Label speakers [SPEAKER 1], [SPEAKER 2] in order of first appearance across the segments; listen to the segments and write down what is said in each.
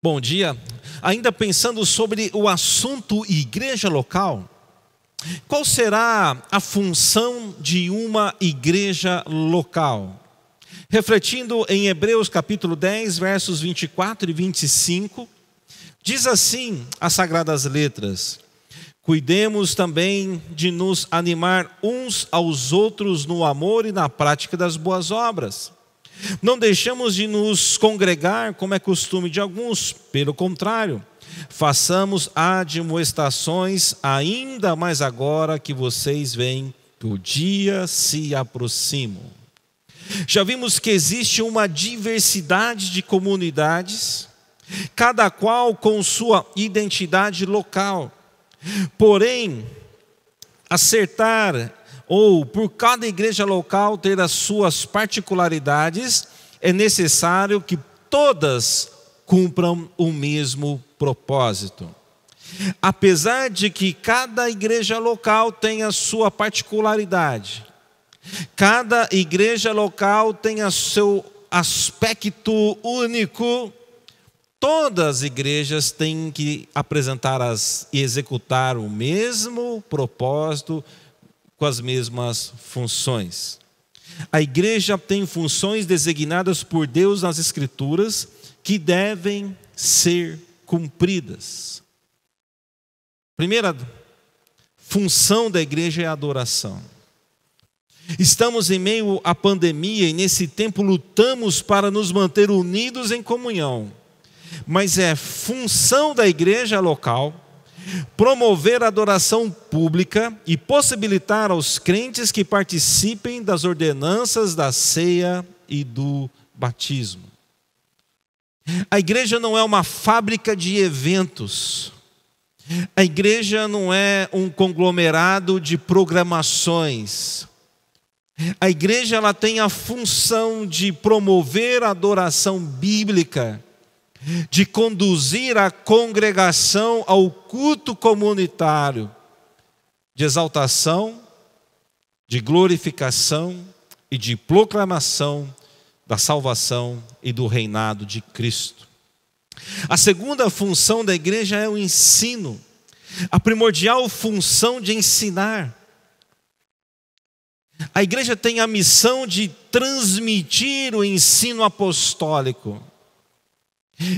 [SPEAKER 1] Bom dia. Ainda pensando sobre o assunto igreja local, qual será a função de uma igreja local? Refletindo em Hebreus capítulo 10, versos 24 e 25, diz assim as Sagradas Letras: cuidemos também de nos animar uns aos outros no amor e na prática das boas obras. Não deixamos de nos congregar, como é costume de alguns, pelo contrário, façamos admoestações, ainda mais agora que vocês veem que o dia se aproxima. Já vimos que existe uma diversidade de comunidades, cada qual com sua identidade local. Porém, acertar ou por cada igreja local ter as suas particularidades, é necessário que todas cumpram o mesmo propósito. Apesar de que cada igreja local tem a sua particularidade, cada igreja local tem o seu aspecto único, todas as igrejas têm que apresentar e executar o mesmo propósito, com as mesmas funções. A igreja tem funções designadas por Deus nas Escrituras que devem ser cumpridas. Primeira função da igreja é a adoração. Estamos em meio à pandemia e nesse tempo lutamos para nos manter unidos em comunhão. Mas é função da igreja local promover a adoração pública e possibilitar aos crentes que participem das ordenanças da ceia e do batismo. A igreja não é uma fábrica de eventos. A igreja não é um conglomerado de programações. A igreja ela tem a função de promover a adoração bíblica, de conduzir a congregação ao culto comunitário, de exaltação, de glorificação e de proclamação da salvação e do reinado de Cristo. A segunda função da igreja é o ensino, a primordial função de ensinar. A igreja tem a missão de transmitir o ensino apostólico.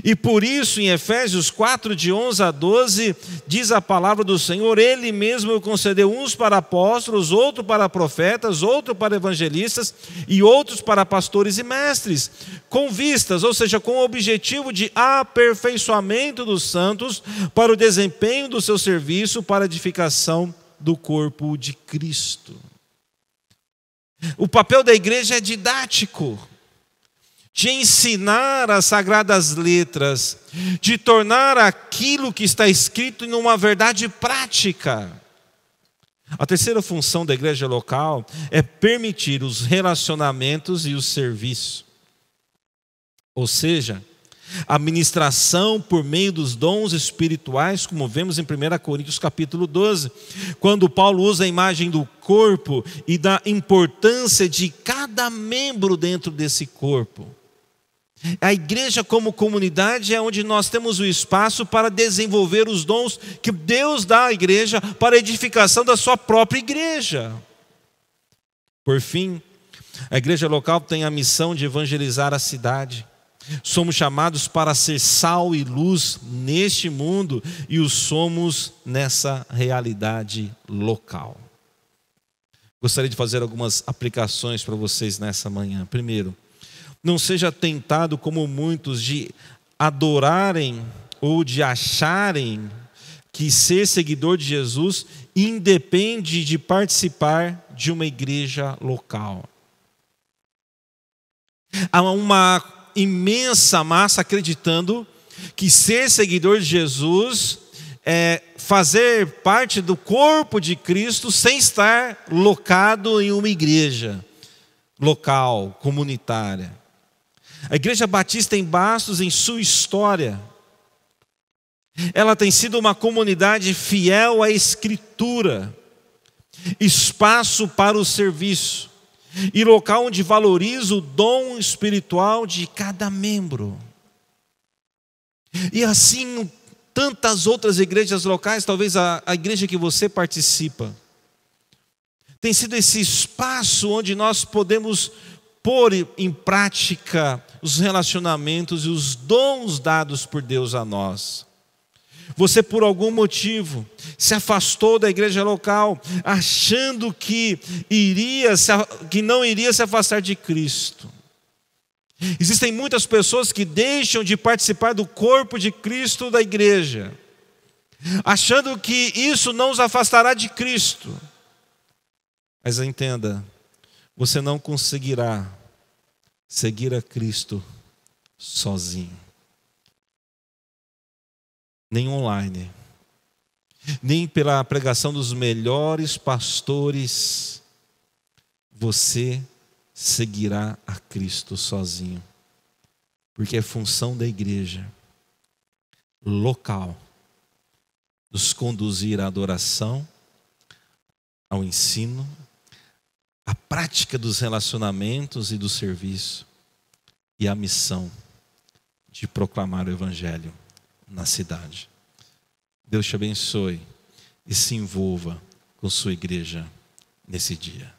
[SPEAKER 1] E por isso, em Efésios 4, de 11 a 12, diz a palavra do Senhor: Ele mesmo concedeu uns para apóstolos, outros para profetas, outros para evangelistas e outros para pastores e mestres, com vistas, ou seja, com o objetivo de aperfeiçoamento dos santos para o desempenho do seu serviço, para a edificação do corpo de Cristo. O papel da igreja é didático, de ensinar as Sagradas Letras, de tornar aquilo que está escrito em uma verdade prática. A terceira função da igreja local é permitir os relacionamentos e o serviço. Ou seja, a ministração por meio dos dons espirituais, como vemos em 1 Coríntios capítulo 12, quando Paulo usa a imagem do corpo e da importância de cada membro dentro desse corpo. A igreja como comunidade é onde nós temos o espaço para desenvolver os dons que Deus dá à igreja para a edificação da sua própria igreja. Por fim, a igreja local tem a missão de evangelizar a cidade. Somos chamados para ser sal e luz neste mundo e o somos nessa realidade local. Gostaria de fazer algumas aplicações para vocês nessa manhã. Primeiro, não seja tentado como muitos de adorarem ou de acharem que ser seguidor de Jesus independe de participar de uma igreja local. Há uma imensa massa acreditando que ser seguidor de Jesus é fazer parte do corpo de Cristo sem estar locado em uma igreja local, comunitária. A Igreja Batista em Bastos, em sua história, ela tem sido uma comunidade fiel à Escritura, espaço para o serviço e local onde valoriza o dom espiritual de cada membro. E assim, tantas outras igrejas locais, talvez a igreja que você participa, tem sido esse espaço onde nós podemos pôr em prática os relacionamentos e os dons dados por Deus a nós. Você, por algum motivo, se afastou da igreja local, achando que não iria se afastar de Cristo. Existem muitas pessoas que deixam de participar do corpo de Cristo da igreja, achando que isso não os afastará de Cristo. Mas entenda, você não conseguirá seguir a Cristo sozinho. Nem online, nem pela pregação dos melhores pastores, você seguirá a Cristo sozinho. Porque é função da igreja local nos conduzir à adoração, ao ensino, à prática dos relacionamentos e do serviço e à missão de proclamar o Evangelho na cidade. Deus te abençoe e se envolva com sua igreja nesse dia.